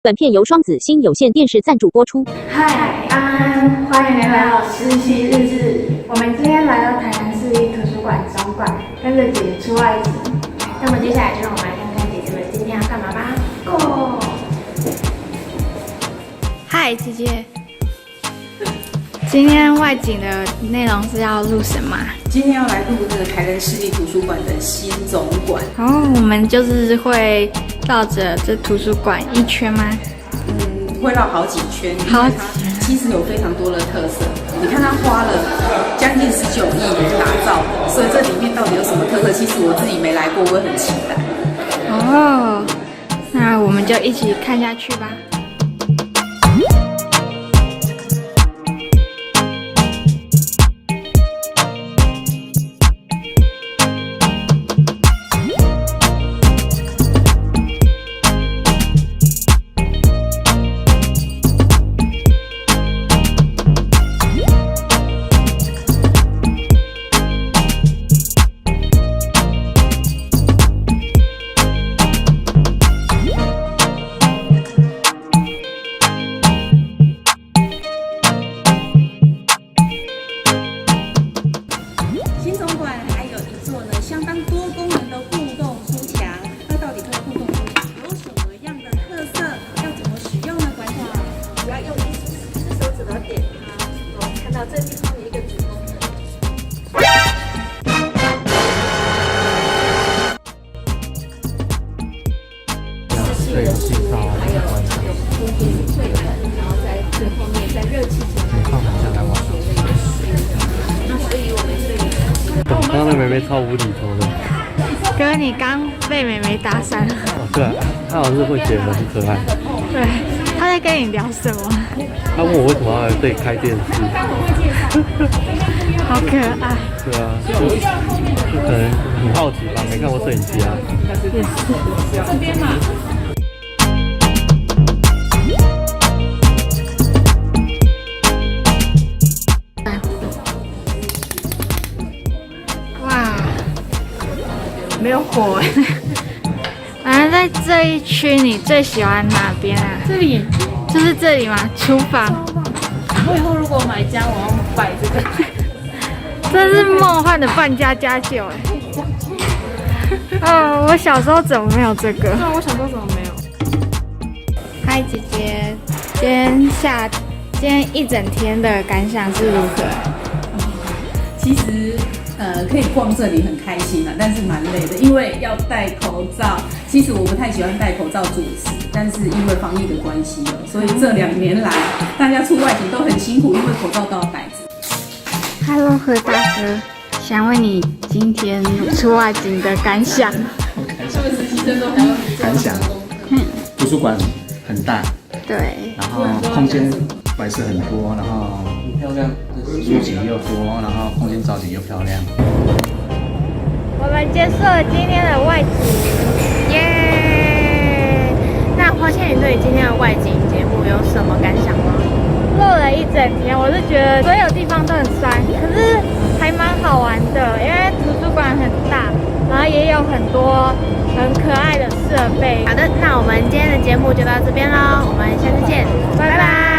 本片由双子星有线电视赞助播出。嗨，安，欢迎来到实习日志。我们今天来到台南市立图书馆总馆，跟着姐姐出外景。那么接下来就让我们来看看姐姐们今天要干嘛吧。Go！ 嗨，姐姐，今天外景的内容是要录什么？今天要来录这个台南市立图书馆的新总馆。我们就是会绕着这图书馆一圈吗？会绕好几圈，好，其实有非常多的特色。你看它花了将近19亿元打造，所以这里面到底有什么特色？其实我自己没来过，我也很期待。哦，那我们就一起看下去吧。新总馆还有一座呢相当多功能的互动书墙，那到底这个互动书墙有什么样的特色？要怎么使用呢？馆长，只要用一只手指头点它，我们看到这地方有一个主功能。对，有介绍，还有空间萃粉，然后在最后面在热气球你放很下来玩。那所以我们这里刚刚那妹妹超无厘头的。哥，你刚被妹妹打散了。哦，对啊，她好像是会写的很可爱。对，她在跟你聊什么？她问我为什么要来这里开电视。好可爱。对啊，就可能很好奇吧，没看过摄影机啊。也是。这边嘛。哇，没有火。反正在这一区，你最喜欢哪边啊？这里，就是这里吗？厨房。我以后如果买家，我要摆这个。这是梦幻的扮家家酒我小时候怎么没有这个？对啊，我小时候怎么没有？嗨，姐姐，今天一整天的感想是如何？其实可以逛这里很开心啊，但是蛮累的，因为要戴口罩。其实我不太喜欢戴口罩主持，但是因为防疫的关系所以这2年来大家出外景都很辛苦，因为口罩都要戴着。Hello， 何大哥，想问你今天出外景的感想？感想，图书馆很大，对，然后空间摆设很多，然后漂亮，书籍又多，然后空间造景又漂亮。我们结束了今天的外景，耶！那花倩，你对今天的外景节目有什么感想吗？录了一整天，我是觉得所有地方都很酸，可是还蛮好玩的，因为图书馆很大，然后也有很多很可爱的设备。好的，那我们今天的节目就到这边喽，我们下次见，拜拜。